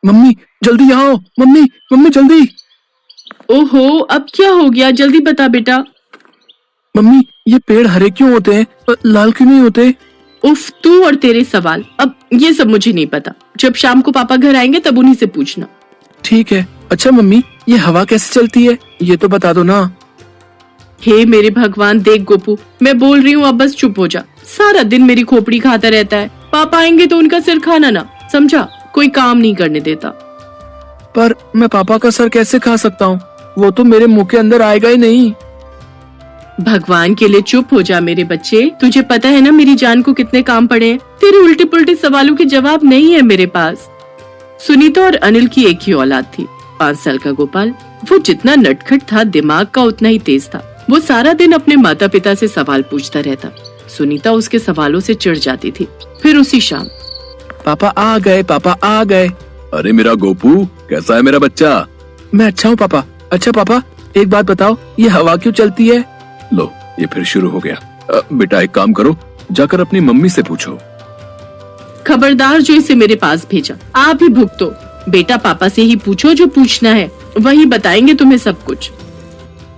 Mummy जल्दी यहाँ आओ, मम्मी मम्मी जल्दी। ओहो, अब क्या हो गया? जल्दी बता बेटा। मम्मी ये पेड़ हरे क्यों होते हैं, लाल क्यों नहीं होते? उफ, तू और तेरे सवाल। अब ये सब मुझे नहीं पता, जब शाम को पापा घर आएंगे तब उन्हीं से पूछना। ठीक है। अच्छा मम्मी ये हवा कैसे चलती है, ये तो बता दो ना। हे मेरे भगवान, देख गोपू, मैं बोल रही हूँ, अब बस चुप हो जा। सारा दिन मेरी खोपड़ी खाता रहता है। पापा आएंगे तो उनका सिर खाना ना, समझा? कोई काम नहीं करने देता। पर मैं पापा का सर कैसे खा सकता हूँ, वो तो मेरे मुंह के अंदर आएगा ही नहीं। भगवान के लिए चुप हो जा मेरे बच्चे। तुझे पता है ना मेरी जान को कितने काम पड़े हैं। तेरे उल्टे पुल्टे सवालों के जवाब नहीं है मेरे पास। सुनीता और अनिल की एक ही औलाद थी, 5 साल का गोपाल। वो जितना नटखट था, दिमाग का उतना ही तेज था। वो सारा दिन अपने माता पिता से सवाल पूछता रहता। सुनीता उसके सवालों से चिढ़ जाती थी। फिर उसी शाम, पापा आ गए, पापा आ गए। अरे मेरा गोपू, कैसा है मेरा बच्चा? मैं अच्छा हूँ पापा। अच्छा पापा एक बात बताओ, ये हवा क्यों चलती है? लो ये फिर शुरू हो गया। बेटा एक काम करो, जाकर अपनी मम्मी से पूछो। खबरदार जो इसे मेरे पास भेजा, आप ही भुगतो। बेटा पापा से ही पूछो जो पूछना है, वही बताएंगे तुम्हें सब कुछ।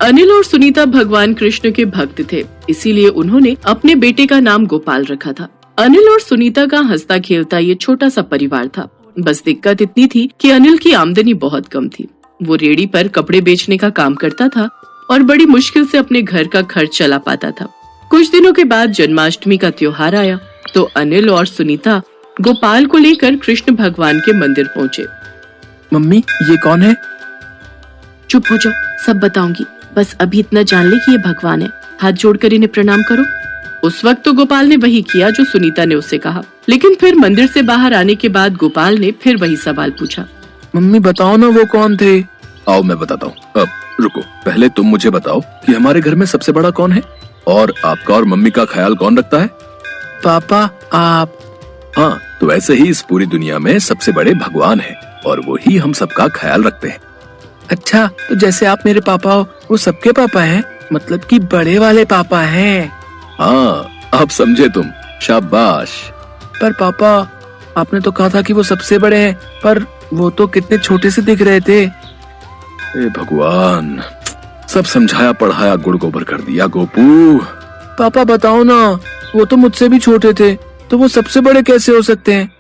अनिल और सुनीता भगवान कृष्ण के भक्त थे, इसीलिए उन्होंने अपने बेटे का नाम गोपाल रखा था। अनिल और सुनीता का हंसता खेलता ये छोटा सा परिवार था। बस दिक्कत इतनी थी कि अनिल की आमदनी बहुत कम थी। वो रेहड़ी पर कपड़े बेचने का काम करता था और बड़ी मुश्किल से अपने घर का खर्च चला पाता था। कुछ दिनों के बाद जन्माष्टमी का त्योहार आया तो अनिल और सुनीता गोपाल को लेकर कृष्ण भगवान के मंदिर पहुँचे। मम्मी ये कौन है? चुप हो जाओ, सब बताऊंगी। बस अभी इतना जान ले कि ये भगवान है। हाथ जोड़कर इन्हें प्रणाम करो। उस वक्त तो गोपाल ने वही किया जो सुनीता ने उससे कहा, लेकिन फिर मंदिर से बाहर आने के बाद गोपाल ने फिर वही सवाल पूछा। मम्मी बताओ ना वो कौन थे? आओ मैं बताता हूँ। अब रुको, पहले तुम मुझे बताओ कि हमारे घर में सबसे बड़ा कौन है और आपका और मम्मी का ख्याल कौन रखता है? पापा आप। हाँ, तो ऐसे ही इस पूरी दुनिया में सबसे बड़े भगवान हैं और वो ही हम सबका ख्याल रखते हैं। अच्छा, तो जैसे आप मेरे पापा हो, वो सबके पापा हैं, मतलब कि बड़े वाले पापा हैं। हाँ, अब समझे तुम, शाबाश। पर पापा आपने तो कहा था कि वो सबसे बड़े हैं, पर वो तो कितने छोटे से दिख रहे थे। ए भगवान, सब समझाया पढ़ाया गुड़ गोबर कर दिया गोपू। पापा बताओ ना, वो तो मुझसे भी छोटे थे, तो वो सबसे बड़े कैसे हो सकते हैं?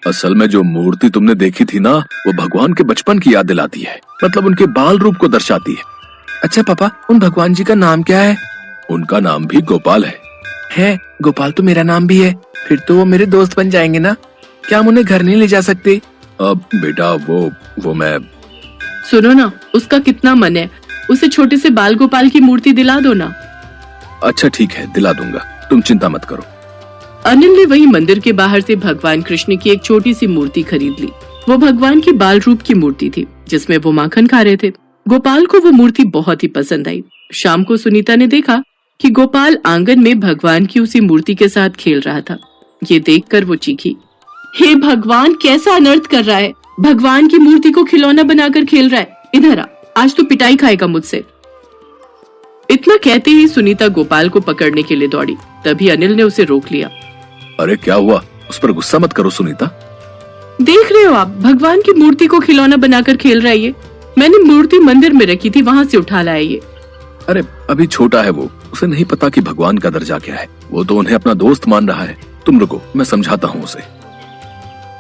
असल में जो मूर्ति तुमने देखी थी ना, वो भगवान के बचपन की याद दिलाती है, मतलब उनके बाल रूप को दर्शाती है। अच्छा पापा, उन भगवान जी का नाम क्या है? उनका नाम भी गोपाल है। गोपाल तो मेरा नाम भी है, फिर तो वो मेरे दोस्त बन जाएंगे ना। क्या हम उन्हें घर नहीं ले जा सकते? अब बेटा वो मैं। सुनो ना, उसका कितना मन है, उसे छोटे से बाल गोपाल की मूर्ति दिला दो ना। अच्छा ठीक है, दिला दूंगा, तुम चिंता मत करो। अनिल ने वही मंदिर के बाहर से भगवान कृष्ण की एक छोटी सी मूर्ति खरीद ली। वो भगवान की बाल रूप की मूर्ति थी जिसमें वो माखन खा रहे थे। गोपाल को वो मूर्ति बहुत ही पसंद आई। शाम को सुनीता ने देखा कि गोपाल आंगन में भगवान की उसी मूर्ति के साथ खेल रहा था। ये देखकर वो चीखी, हे भगवान, कैसा अनर्थ कर रहा है! भगवान की मूर्ति को खिलौना बनाकर खेल रहा है। इधर आ, आज तो पिटाई खाएगा मुझसे। इतना कहते ही सुनीता गोपाल को पकड़ने के लिए दौड़ी। तभी अनिल ने उसे रोक लिया। अरे क्या हुआ, उस पर गुस्सा मत करो सुनीता। देख रहे हो आप, भगवान की मूर्ति को खिलौना बनाकर खेल रहा है ये। मैंने मूर्ति मंदिर में रखी थी, वहाँ से उठा लाया ये। अरे अभी छोटा है वो, उसे नहीं पता कि भगवान का दर्जा क्या है। वो तो उन्हें अपना दोस्त मान रहा है। तुम रुको, मैं समझाता हूँ उसे।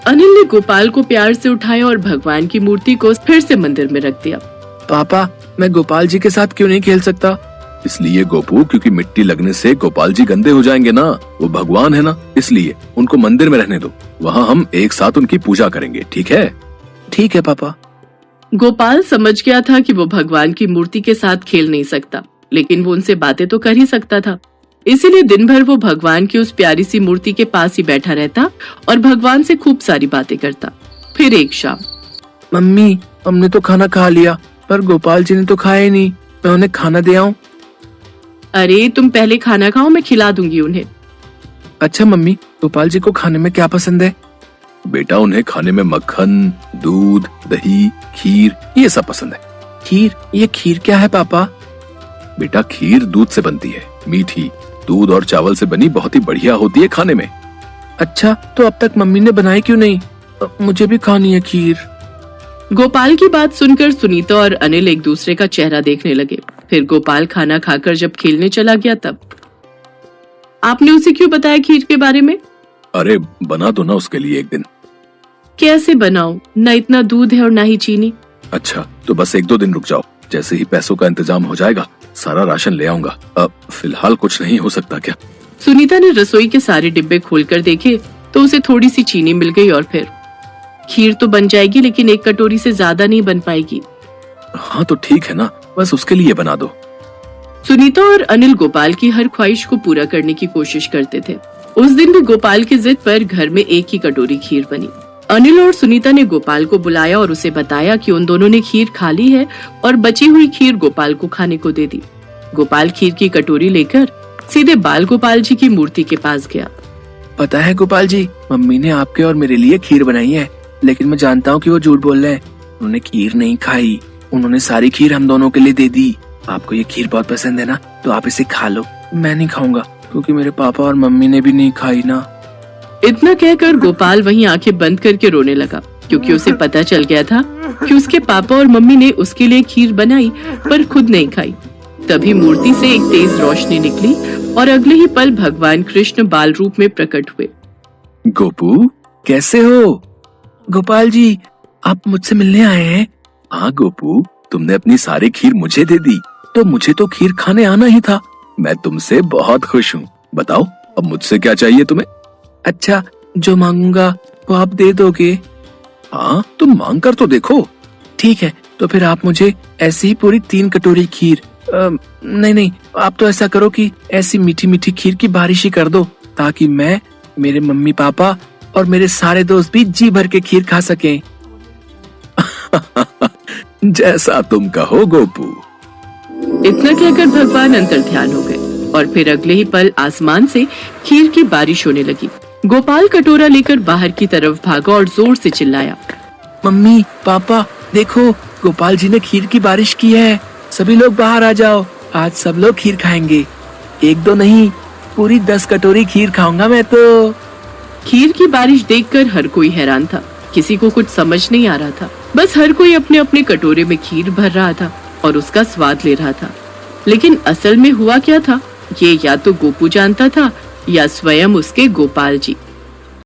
अनिल ने गोपाल को प्यार से उठाया और भगवान की मूर्ति को फिर से मंदिर में रख दिया। पापा मैं गोपाल जी के साथ क्यों नहीं खेल सकता? इसलिए गोपू, क्योंकि मिट्टी लगने से गोपाल जी गंदे हो जाएंगे ना। वो भगवान है ना, इसलिए उनको मंदिर में रहने दो। वहाँ हम एक साथ उनकी पूजा करेंगे, ठीक है? ठीक है पापा। गोपाल समझ गया था कि वो भगवान की मूर्ति के साथ खेल नहीं सकता, लेकिन वो उनसे बातें तो कर ही सकता था। इसीलिए दिन भर वो भगवान की उस प्यारी सी मूर्ति के पास ही बैठा रहता और भगवान से खूब सारी बातें करता। फिर एक शाम, मम्मी हमने तो खाना खा लिया, पर गोपाल जी ने तो खाया ही नहीं। मैं उन्हें खाना दे आऊं? अरे तुम पहले खाना खाओ, मैं खिला दूंगी उन्हें। अच्छा मम्मी, गोपाल जी को खाने में क्या पसंद है? बेटा उन्हें खाने में मक्खन, दूध, दही, खीर ये सब पसंद है। खीर? ये खीर क्या है पापा? बेटा खीर दूध से बनती है, मीठी। दूध और चावल से बनी बहुत ही बढ़िया होती है खाने में। अच्छा, तो अब तक मम्मी ने बनाई क्यों नहीं? मुझे भी खानी है खीर। गोपाल की बात सुनकर सुनीता और अनिल एक दूसरे का चेहरा देखने लगे। फिर गोपाल खाना खाकर जब खेलने चला गया तब आपने उसे क्यों बताया खीर के बारे में? अरे बना दो ना उसके लिए एक दिन। कैसे बनाऊं? न इतना दूध है और ना ही चीनी। अच्छा तो बस 1-2 दिन रुक जाओ, जैसे ही पैसों का इंतजाम हो जाएगा सारा राशन ले आऊंगा। अब फिलहाल कुछ नहीं हो सकता क्या? सुनीता ने रसोई के सारे डिब्बे खोलकर देखे तो उसे थोड़ी सी चीनी मिल गई और फिर खीर तो बन जाएगी लेकिन 1 कटोरी से ज्यादा नहीं बन पाएगी। हाँ तो ठीक है ना, बस उसके लिए बना दो। सुनीता और अनिल गोपाल की हर ख्वाहिश को पूरा करने की कोशिश करते थे। उस दिन भी गोपाल की जिद पर घर में 1 ही कटोरी खीर बनी। अनिल और सुनीता ने गोपाल को बुलाया और उसे बताया कि उन दोनों ने खीर खा ली है और बची हुई खीर गोपाल को खाने को दे दी। गोपाल खीर की कटोरी लेकर सीधे बाल गोपाल जी की मूर्ति के पास गया। पता है गोपाल जी, मम्मी ने आपके और मेरे लिए खीर बनाई है, लेकिन मैं जानता हूँ कि वो झूठ बोल रहे हैं। उन्होंने खीर नहीं खाई, उन्होंने सारी खीर हम दोनों के लिए दे दी। आपको ये खीर बहुत पसंद है ना, तो आप इसे खा लो। मैं नहीं खाऊंगा क्योंकि मेरे पापा और मम्मी ने भी नहीं खाई ना। इतना कहकर गोपाल वहीं आंखें बंद करके रोने लगा, क्योंकि उसे पता चल गया था कि उसके पापा और मम्मी ने उसके लिए खीर बनाई पर खुद नहीं खाई। तभी मूर्ति से एक तेज रोशनी निकली और अगले ही पल भगवान कृष्ण बाल रूप में प्रकट हुए। गोपू कैसे हो? गोपाल जी, आप मुझसे मिलने आए हैं? हाँ गोपू, तुमने अपनी सारी खीर मुझे दे दी तो मुझे तो खीर खाने आना ही था। मैं तुमसे बहुत खुश हूँ। बताओ अब मुझसे क्या चाहिए तुम्हें? अच्छा, जो मांगूंगा वो आप दे दोगे? हाँ तुम मांग कर तो देखो। ठीक है, तो फिर आप मुझे ऐसी ही पूरी 3 कटोरी खीर नहीं, आप तो ऐसा करो कि ऐसी मीठी मीठी खीर की बारिश ही कर दो, ताकि मैं, मेरे मम्मी पापा और मेरे सारे दोस्त भी जी भर के खीर खा सकें। जैसा तुम कहो गोपू। इतना कहकर भगवान अंतर ध्यान हो गए और फिर अगले ही पल आसमान से खीर की बारिश होने लगी। गोपाल कटोरा लेकर बाहर की तरफ भागा और जोर से चिल्लाया, मम्मी पापा देखो, गोपाल जी ने खीर की बारिश की है। सभी लोग बाहर आ जाओ, आज सब लोग खीर खाएंगे। 1-2 नहीं, पूरी 10 कटोरी खीर खाऊंगा मैं तो। खीर की बारिश देखकर हर कोई हैरान था। किसी को कुछ समझ नहीं आ रहा था। बस हर कोई अपने अपने कटोरे में खीर भर रहा था और उसका स्वाद ले रहा था। लेकिन असल में हुआ क्या था, ये या तो गोपू जानता था या स्वयं उसके गोपाल जी।